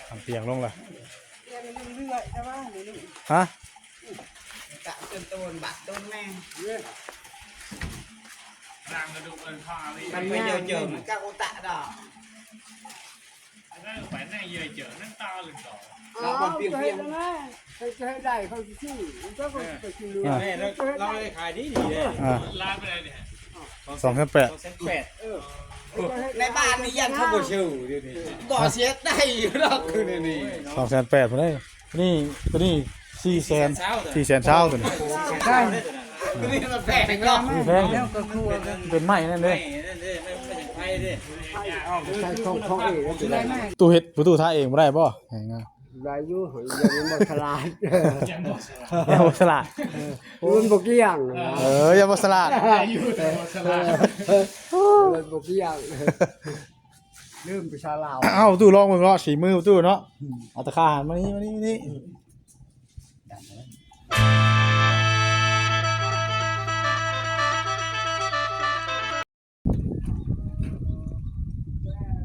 ทำเตียงลงเลยเรื่อยๆแต่ว่านี่ฮะกะจนโดนบัดโดนแม่ร่างกระดูกเอินข้าวมันไม่เยอะเจอมันกะโอตะดอกนั่นไปนั่งเยอะเจอนั่งตาหรือต่อเราคนเพียงเพียงนะจะให้ได้เขาชื่อก็ไปชื่อแม่เราเลยขายดีเลยร้านไปเลยเนี่ย2,800ในบ้านนี่ยันเขาบ่ชื่อเดี๋ยวนี้บ่เสียได้อยู่หรอกคือนี่2,800พุ่นเด้นี่ตัวนี้400,000เช้าตัวนี้ใช่ตัวนี้มันแพงเนาะแพงเป็นไม้นั่นเด้ใช่ของเองได้ไหมตู้เฮ็ดประตูท่าเองบ่ได้บ่ได้อยู่ยังบ่ฉลาดยังบ่ฉลาดมันบ่เกี่ยงยังบ่ฉลาดอยู่แต่บ่ฉลาดมันบ่เกี่ยงลืมไปชาลาวเอ้าตู้ลองมึงเนาะสีมือตู้เนาะเอาตะขาหันมานี่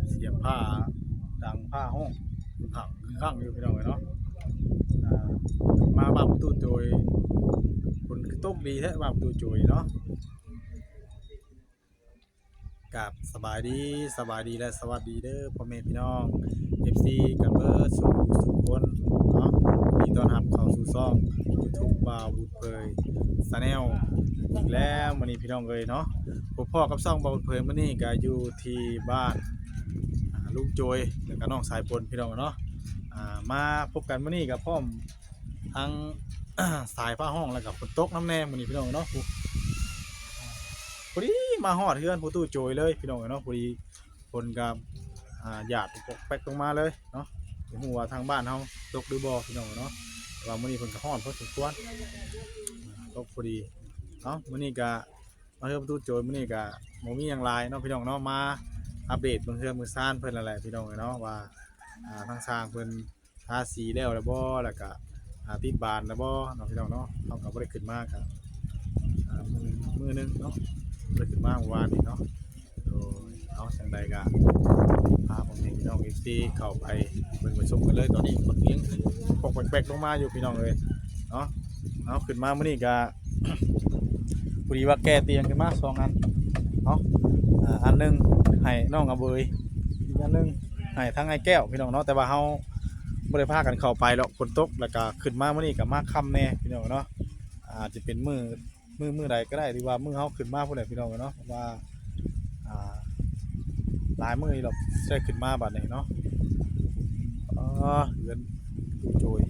เสียบผ้าดังผ้าห้องข้างอยู่พี่น้องเนาะมาบ้านประตูโจยคนตกดีแท้บ้านประตูโจยเนาะกับสบายดีและสวัสดีเด้อพ่อแม่พี่น้อง FC กันเบิร์ดสู่คนเนาะมีต้อนรับเข้าสู่ช่อง YouTube บ่าวบุญเผยชาแนลอีกแล้วมื้อนี้พี่น้องเอ้ยเนาะพ่อกับช่องบ่าวบุญเผยมื้อนี้ก็อยู่ที่บ้านลุงโจยแล้วก็น้องสายปนพี่น้องเนาะมาพบกันมื้อนี้กับพร้อมทั้ง สายผ้าห้องแล้วก็ฝนตกน้ำแน่มื้อนี้พี่น้องเนาะพอดีมาฮอดเฮือนผู้ตู้โจยเลยพี่น้องเนาะพอดีคนกับหยาดปกแป๊กลงมาเลยเนาะบ่ฮู้ว่าทางบ้านเฮาตกหรือบ่พี่น้องเนาะว่ามื้อนี้เพิ่นก็ฮ้อนพอสมควรตกพอดีเนาะมื้อนี้ก็มาเฮือนผู้ตู้โจยมื้อนี้ก็บ่มีหยังหลายเนาะพี่น้องเนาะมาอัปเดตเบิ่งเฮือนมื้อซ่านเพิ่นนั่นแหละพี่น้องเนาะว่าทางสร้างเพิ่นทาสีแล้วบ่แล้วก็ติดบานแล้วบ่เนาะพี่น้องเนาะเฮาก็บ่ได้ขึ้นมาครับมื้อนึงเนาะเลยขึ้นมาเมื่อวานนี้เนาะโดยเอาจังใดก็พาผมพี่น้องอีกทีเข้าไปเบิ่งไปชมกันเลยตอนนี้คนเลี้ยงปกแปลกๆลงมาอยู่พี่น้องเลยเนาะเอาขึ้นมามื้อนี้ก็ พอดีว่าแก้เตียงขึ้นมา2อันเนาะอันนึงให้น้องอเบยอีกอันนึงให้ทั้งไอ้แก้วพี่น้องเนาะแต่ว่าเฮาบ่ได้พากันเข้าไปหรอกฝนตกแล้วก็ขึ้นมามื้อนี้ก็มาค่ำแน่พี่น้องเนาะอาจจะเป็นมื้อใดก็ได้หรือว่ามื้อเฮาขึ้นมาพุ่นแหละพี่น้องเนาะว่าหลายมื้อนี่เราใช้ขึ้นมาบัดนี้เนาะเงินโจย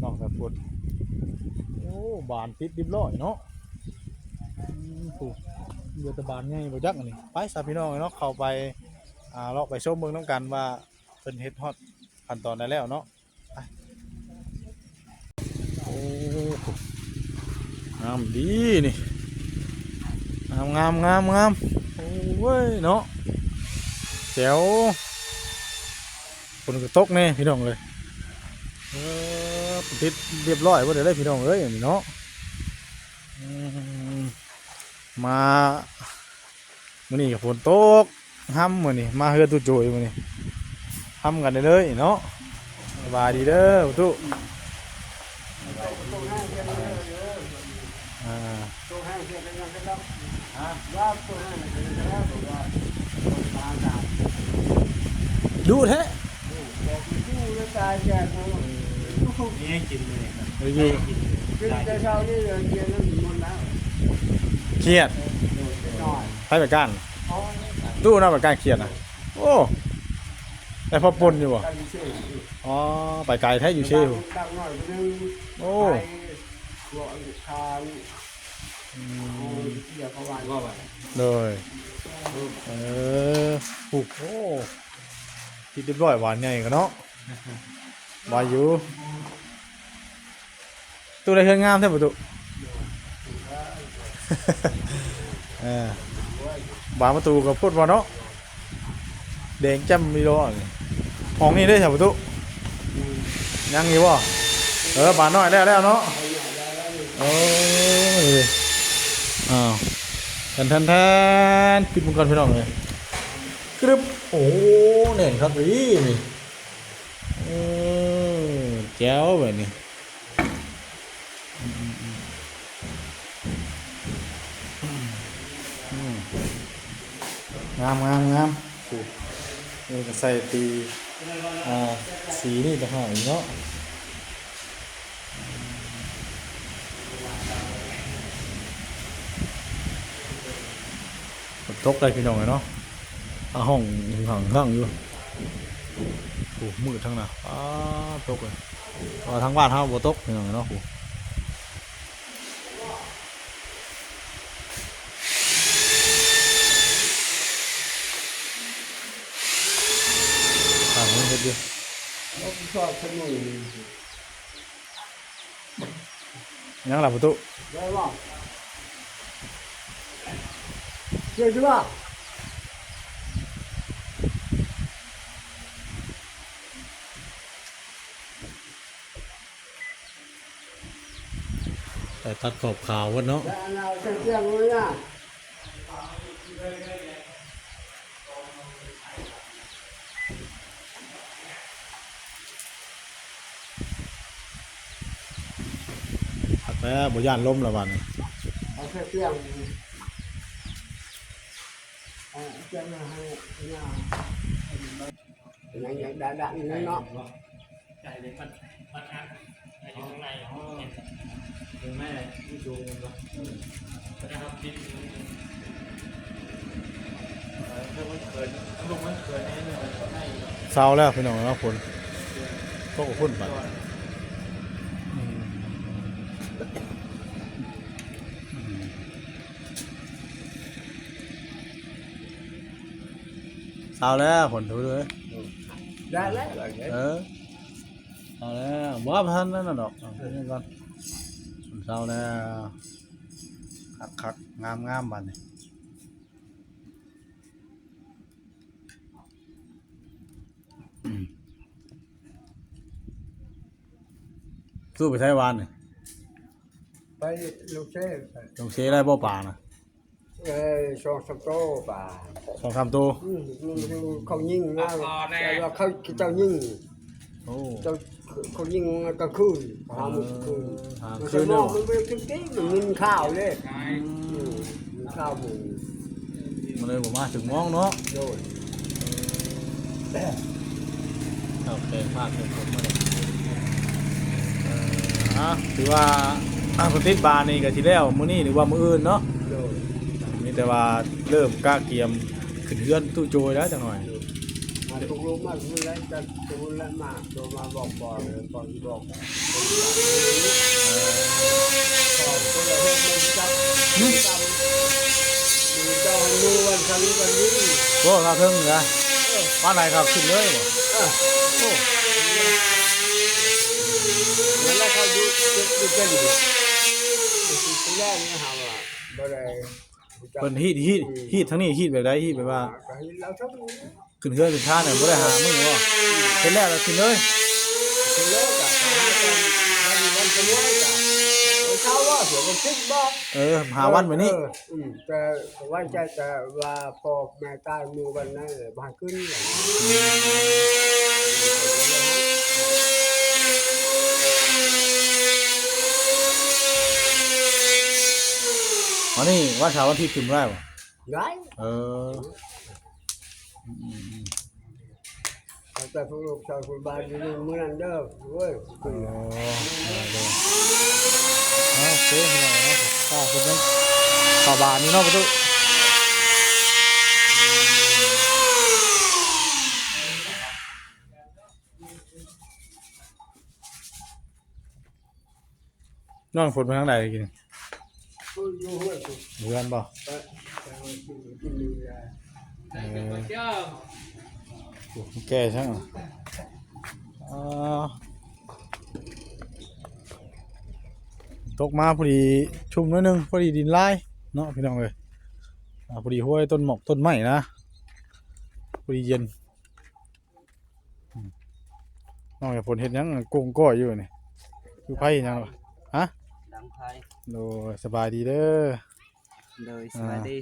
น้องสะพดโอ้บานติดริบร้อยเนาะเรือตะบานใหญ่บ่จักอันนี้ไปซะพี่น้องเนาะเข้าไปเลาะไปชมเบิ่งนำกันว่าเพิ่นเฮ็ดฮอดขั้นตอนได้แล้วเนาะโอ้งามดีนี่งามโอ้ยเนาะแจ๋วฝนก็ตกแน่พี่น้องเลยติดเรียบร้อยบ่ได้เลยพี่น้องเอ้ยนี่เนาะมามื้อนี้ก็ฝนตกห้ำมื้อนี้มาเฮือนตู้โจยมื้อนี้ห้ำกันได้เลยเนาะสบายดีเด้อตู้ดูแท้นี่กินเลยจะเช้านี่เรียนแล้วหมดแล้วเครียดไปแบบกันดูนะแบบกันเครียดนะโอ้แต่พอปนอยู่บ่อ๋อไปไกลแท้อยู่เชี่ยวโอ้เลยปลูกโอ้ที่เรียบร้อยหวานใหญ่กันเนาะวาอยู่ตัวอะไรเฮือนงามแท้บ่ตุบานประตูกับพูดว่าเนาะแดงจ้ำมีโลห้องนี้ได้ใช่บ่ตุยังอยู่บ่บานน้อยแล้วเนาะโอ้ยอ้าวแทนปิดมุมก่อนพี่น้องเลยกรึบโอ้เน่นครับนี่ แจ๋วแบบนี้งามงามงามนี่ก็ใส่ตีสีนี่ต่างหากอีกเนาะตกได้พี่น้องเลยเนาะห้องห้องอยู่โอ้มืดทั้งน่ะตกเลยทั้งบ้านเฮาบ่ตกพี่น้องเนาะมันเฮ็ดอยู่ เราชอบสนุก ยังหลับประตู ได้ป่ะเจ๊ด้วย แต่ตัดขอบขาววะเนาะ แล้วเราจะเที่ยงเลยนะ ตัดแล้วบ่ย่านล้มละบัดนี้ เราจะเที่ยงเที่ยงให้ยังดังนี่เนาะ ใจเลยมันอัดอยู่ข้างในคือแม่ที่ดูมันก็นะครับคิดเรื่องมันเกิดลูกมันเกิดในเรื่องมันให้ เศร้าแล้วพี่น้องเนาะฝนตกพุ่นไปเศร้าแล้วฝนถูเลย ได้แล้ว เอาแล้วบ่ทันนั่นน่ะดอกเอานี่ก่อนเศร้าแล้วคักๆงามๆบัดนี้สู้ไปใช้วานนี่ ไปลูกเช่ ต้องเชได้บ่ป่านะ สองสามโต๊ะป่า 2-3ตัว เขายิงนะแต่ว่าเขาเจ้ายิง โอ้ เจ้าเขายิงกลางคืนหาหมดคืน หา มัน คื จะ น ม เด้ อ อง มันเป็นกิ๊กมันมีข้าวเลยมีข้าวหมู มันเลยบ่มาถึงมองเนาะ โดน เอาแปลงภาคเป็นผมมาเลยถือว่าคนติดบานนี่ก็สิแล้วมื้อนี้หรือว่ามื้ออื่นเนาะ โดน มีแต่ว่าเริ่มกล้าเกียมขึ้นเรือนตู้โจยแล้วจังหน่อย มาถูกลงมาถูกแล้วจะถูกแล้วมาโดนมาบอกก่อนเลยก่อนบอกก่อนก็เลยให้มันจับมือจับมือเจ้ามือวันฉันวันนี้ โอ้ครับเพิ่งนะบ้านไหนครับขึ้นเลยบ่ โอ้แล้วเขาดูเป็นดิแรกนี่ฮะว่าบ่ได้ เพิ่นฮีดทั้งนี้ฮีดแบบใดฮีดแบบว่า เราชอบ ขึ้นเรือนขึ้นท่าเนี่ยบ่ได้หามื้อบ่เป็นแล้วแล้วขึ้นเลย เป็นเลิกอ่ะวันจะน้อยอ่ะเขาว่าเสียมันคิดบ่ หาวันแบบนี้ แต่ว่าจะว่าพอแม่ตายมือวันนั้นบ้านขึ้นอย่างอันนี้ว่าเช้าวันที่ขึ้นได้บ่ ไง แต่พวกลูกชาวคนบ้านอยู่ในเมืองนั้นเด้อเว้ย โอเคพี่น้องเนาะข้าวเป็นข้าวบานนี่เนาะประตูน้องฝนไปทางใดกิน อยู่ห้วย เรือนบ่ เจ้า แก่ช่างตกมาพอดีชุ่มนิดนึงพอดีดินลายเนาะพี่น้องเลยพอดีห้วยต้นหมอกต้นไม้นะพอดีเย็นน้องอย่าฝนเห็นยังกงก้อยอยู่นี่อยู่ไผ่ยังวะฮะ ดังไพ่ โดยสบายดีเด้อ เลยสวัสดี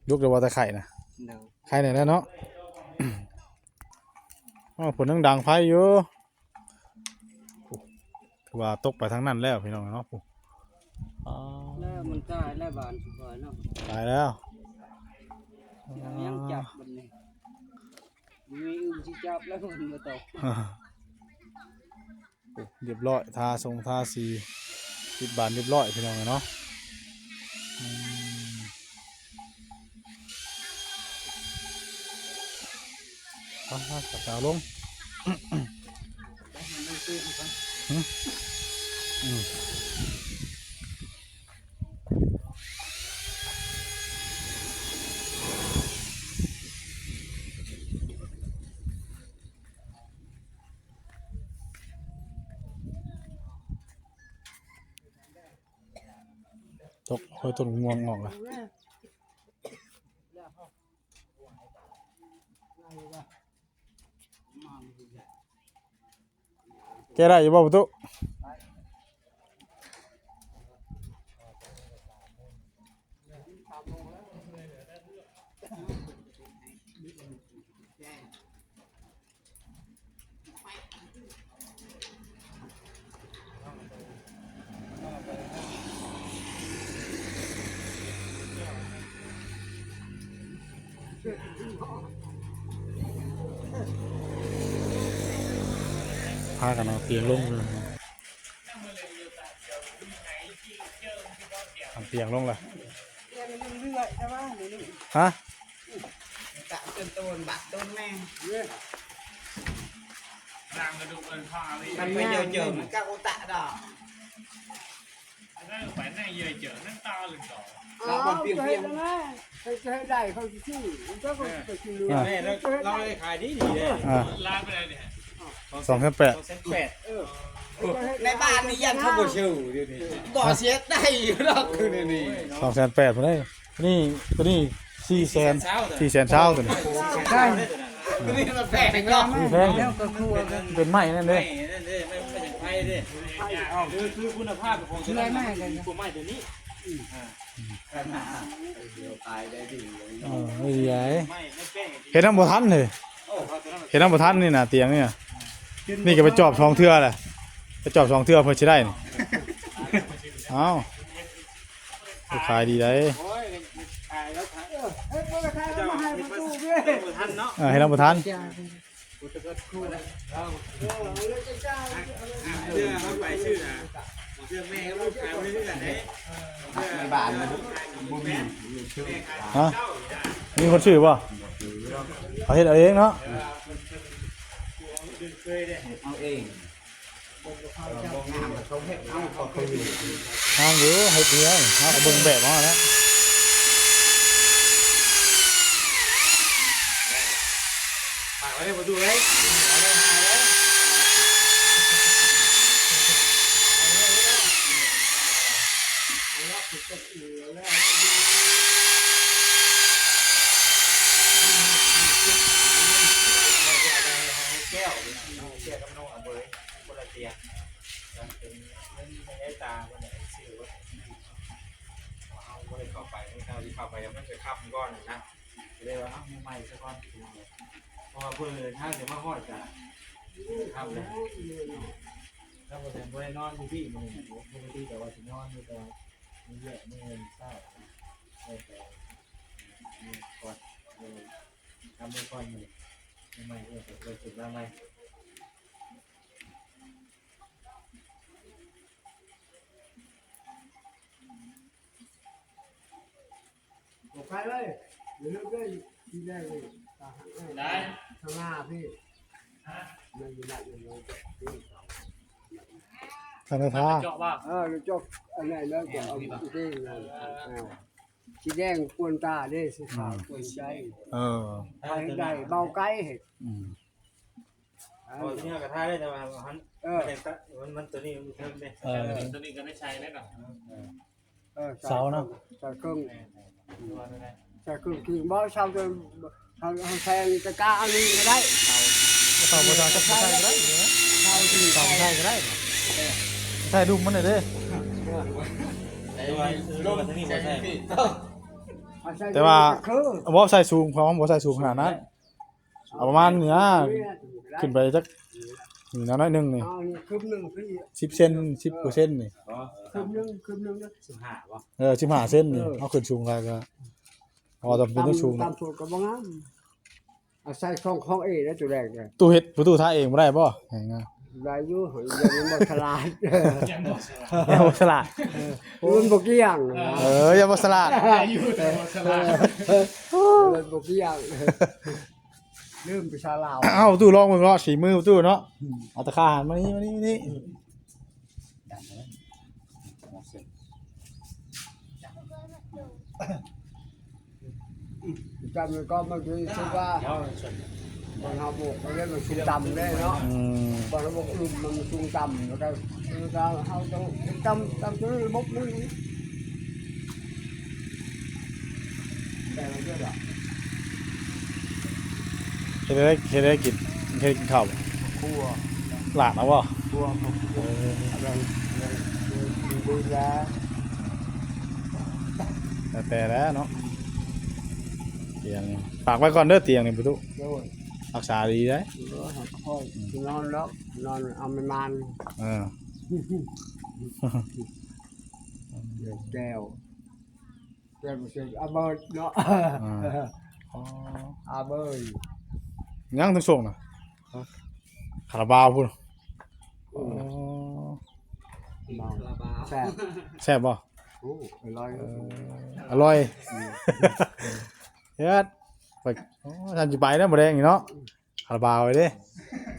ลูกเดี๋ยวว่าแต่ไข่นะ เดี๋ยว ไข่ไหนแล้วเนาะ ฝนนั่งดังไผ่อยู่ คือว่าตกไปทางนั้นแล้วพี่น้องเนาะปุ๊อ๋อ แล้วมันตายแล้วบานสุดยเนาะ ตายแล้ว ยังจับมันนี่มีอื่นที่จับแล้วมันมาตก เรียบร้อยทาทรงทาสีติดบานเรียบร้อยพี่น้องเนาะอืมจับดาวลงอืมตกค่อยต้นง่วงออกละแกได้อยู่บ่ประตูพากันเอาเตียงลงเลยเอาเตียงลงเลยฮะ ตะจนโตนบักโตนแม่ รางกระดูกเอินพ่อเลย มันไม่เยอะเจอมันก็อุตะดอก นั่งไปนั่งเยอะเจอนั่งตาหรือต่อ เราบนเพียงเพียง จะให้ได้เขาชื่อมันก็ไปกินเรือ แม่เราเลยขายดีเลย อ่า ลาไปเลยเนี่ย 2,800 ในบ้านนี่ยันเขาบ่ชื่อเดี๋ยวนี้บ่เสียได้อยู่ดอกคือนี่ 2,800พุ่นเด้นี่ตัวนี้400,000 400,000เช้าตัวนี้ ใช่ นี่มันแพงเนาะ นี่แพง แล้วก็ครัวกัน เป็นไม้นั่นเด้ นั่นเด้ไม่อย่างไทยเด้คือคุณภาพของ ช่วยแม่กัน กลุ่มไม้ตัวนี้ ตายได้ดีเลย ไม่ดีไอ้ ไม่แป้ง เห็นน้ำบ่ทันเลยเห็นน้ำบ่ทันนี่น่ะเตียงนี่น่ะนี่ก็ไปจอบ2เทื่อแหละไปจอบ2เทื่อเพิ่นสิได้นี่เอ้าขายดีได้ โอ้ยขายแล้วขาย เฮ้ยพ่อใครมาให้ประตูด้วย ทันเนาะ เห็นน้ำบ่ทัน เสื้อเขาไปชื่อนะเสื้อแม่เขาลูกขายไม่ได้กันไหน ในบ้านมันบ่มี ฮะมีคนชื่อบ่เอาเฮ็ดเอาเองเนาะ เอาเองบ่งามเขาเฮ็ดเอาเขาเคย ทางอยู่เฮ็ดเดียวเฮาก็เบิ่งแบบมาแล้ว ฝากไว้ในประตูเลย แก้วแก้วกับน้องเอาเบยคนละเตียงเป็นไม่ได้ตาคนไหนชื่อว่าเอาคนเข้าไปไม่เข้าที่เข้าไปยังไม่เคยขับก้อนนะเลยว่าเอาใหม่สักก้อนพอเพื่อนถ้าจะมาหอดจะทำเลยถ้าผมจะไปนอนที่มึงปกติแต่ว่าจะนอนอยู่แต่มีเยอะมีเงินเศร้าแต่ก่อนทำไม่ก่อนเลยไม่เลยจุดละไม่ ใครเลยเดี๋ยวเลิกได้ที่แรกเลย ได้ ข้างหน้าพี่มันอยู่ไหนอยู่เลย ทางท่า เจาะว่า เราจบอะไรแล้วก็เอาสีแดงสีแดงควนตาได้สีขาวควนใจ เออ ไปได้เบาไกลเห็ด อืม โอ้ยนี่กระทาได้แต่ว่ามันตัวนี้มันเพิ่มเลย ตัวนี้ก็ได้ใช้ได้ก่อน เสาเนาะใส่เครื่องใส่เครื่องคือบ่เสาจนเขาแทงตะกร้าอันนี้ก็ได้ เสาบ่ได้ก็ใส่ก็ได้นะ เสาที่ เสาใส่ก็ได้ใส่ดุมมันหน่อยเด้ โลกกับที่นี่ไม่ใช่ แต่ว่าบ่ใส่สูงเพราะว่าบ่ใส่สูงขนาดนั้นเอาประมาณนี้นะขึ้นไปจัก นี่น้อยๆนึงนี่ เอานี่คืบหนึ่งพี่ 10 เซน10กว่าเซนนี่ บ่ คืบหนึ่งนะ 15บ่ 15 เซนนี่เอาขึ้นสูงก็เอาจำเป็นต้องสูง ตามสูตรก็บ่งามเอาใส่ของเอได้ตัวแรกเลย ตู้เฮ็ดประตูท่าเองบ่ได้บ่ง่าย ได้อยู่ยังบ่ฉลาด ๆอย่าบ่ฉลาด มันบ่เกี่ยง อย่าบ่ฉลาด มันบ่เกี่ยงลืมไปชาลาว เอ้าตู้ลองเบิ่งเนาะสีมือตู้เนาะเอาตะขาหันมานี่ จำมันก็มันคือว่าบางเฮาบุกมันเรียกมันสูงต่ำได้เนาะ อืม บางเฮาบุกลุ่มมันสูงต่ำแล้วก็เฮาต้องต่ำจนระบบนึงแต่มันก็ดอก เฮ็ดได้กินข้าวบ่ ครัว หลานเอาบ่ ครัวผมอะไรดูแล แต่แล้วเนาะเตียงนี่ฝากไว้ก่อนเด้อเตียงนี่ประตู ด้วย รักษาดีได้ ค่อยนอนแล้วนอนเอาไม่มัน เออ แก้วมันเสียอาเบิร์ดเนาะ อ๋อ อาเบิร์ด ยังถึงส่งน่ะคาราบาวพุ่นอ๋อ แซ่บ แซ่บบ่ โอ้อร่อย อร่อยเฮ็ดไปอ๋อท่านสิไปแล้วบ่แดงนี่เนาะคาราบาวไปเด้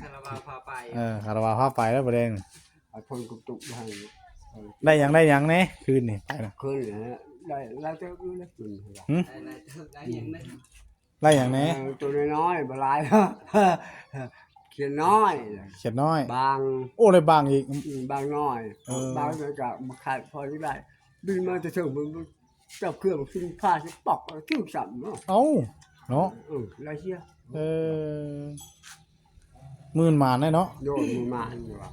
คาราบาวพาไป คาราบาวพาไปแล้วบ่แดง เอาคนกุตุกให้ ได้หยังแน่คืนนี่ไปน่ะ คืนเนี่ยได้แล้วเจ้าอยู่นะคืน ได้ยังได้ ได้หยังแน่ ตัวน้อยๆบลายเขียนน้อย เขียดน้อย บาง โอ้เลยบางอีก บางน้อย เออ บางเลยก็มาขาดพอที่ได้บินมาจะถึงมันจับเครื่องขึ้นผ้าที่ปอกชื่อสั่นเนาะ เอ้าเนาะ ไรเชีย เออมื่นหมานได้เนาะ โยนมือมาอยู่ว่า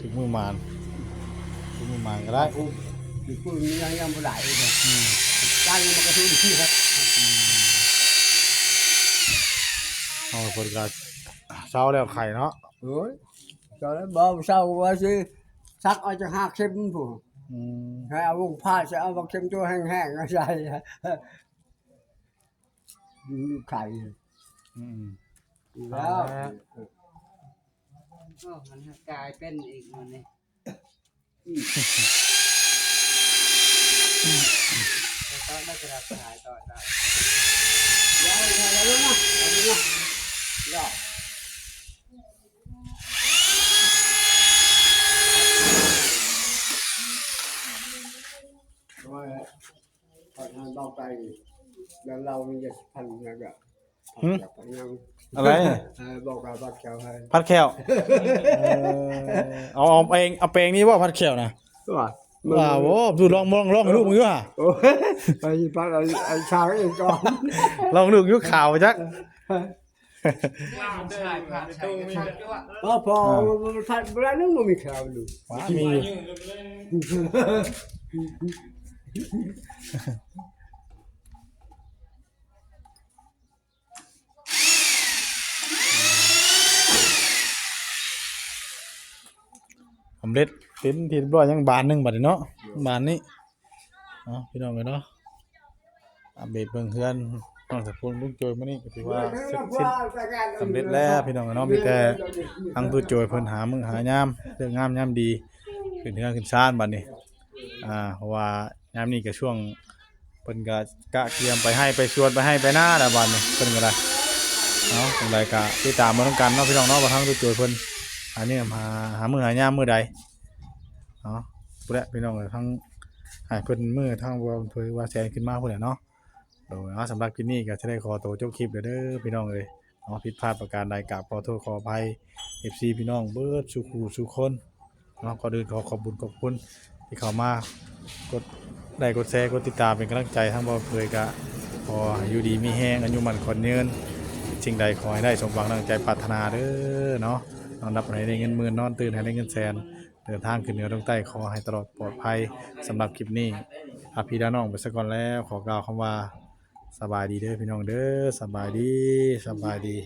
ถึงมือหมานก็ได้ อยู่ปืนยังบ่ได้เลยใจมันก็ทุนที่ครับ เอาคนก็เช้าแล้วไข่เนาะ เฮ้ยcho nó bơm sâu quá chứ sắc ở cho hạt xem phụ อืม hay ở vùng pha sẽ ở vùng xem cho hàng hàng nó dài khải อืม đó มันกลายเป็นอีกมันนี่ก็ได้กระดาษหายต่อได้ rồi đúng không rồi rồi thành bao tay lâu lâu bây giờ thành là gạo thành อะไร bao cả bao kẹo hay พัดแขวเอาเอาเปลงนี่ว่าพัดแขวนะ đúng rồi ว้าวโอ้ดูลองให้ลูกมึงดูอ่ะ bởi vì bác anh sao cái con ลองลูกยุข่าวจัก พอทันเวลานึงมันมีข่าวดู ว้ามีสำเร็จเต็มที่เรียบร้อยยังบานหนึงบัดนี้เนาะบานนี้พี่น้องกันเนาะอัปเดตเบิ่งเฮือนน้องสะพลลุงโจยมื้อนี้ก็ถือว่าเสร็จสิ้นสำเร็จแล้วพี่น้องกันเนาะมีแต่ทางตู้โจยเพิ่นหามื้อหายามเรื่องงามยามดีขึ้นเฮือนขึ้นศาลบัดนี้เพราะว่ายามนี้ก็ช่วงเพิ่นก็กะเตรียมไปให้ไปชวนไปให้ไปหน้าแล้วบัดนี้เพิ่นก็ได้เนาะจังไดก็ติดตามมานํกันเนาะพี่น้องเนาะว่าทางตู้โจยเพิ่นหามื้อหายามมื้อใดเนาะพุ่นแหละพี่น้องก็ทั้งให้เพิ่นมื้อทางว่าเพิ่นว่าแสนขึ้นมาพุ่นแหละเนาะโดยสำหรับคลิปนี้ก็จะได้ขอตัวจบคลิปเด้อพี่น้องเอ้ยเนาะผิดพลาดประการใดกราบขอโทษขออภัย FC พี่น้องเบิดสุขสุขคนเนาะก่อนอื่นขอขอบคุณที่เข้ามากดไลค์กดแชร์กดติดตามเป็นกำลังใจทั้งบ่เคยก็ขอให้อยู่ดีมีแฮงอายุมั่นขวัญยืนสิ่งใดขอให้ได้สมหวังดังใจปรารถนาเด้อเนาะนอนรับให้ได้เงินหมื่นนอนตื่นให้ได้เงินแสนเดินทางขึ้นเหนือลงใต้ขอให้ตลอดปลอดภัยสำหรับคลิปนี้พี่น้องไปซะก่อนแล้วขอกล่าวคำว่าสบายดีเด้อพี่น้องเด้อสบายดี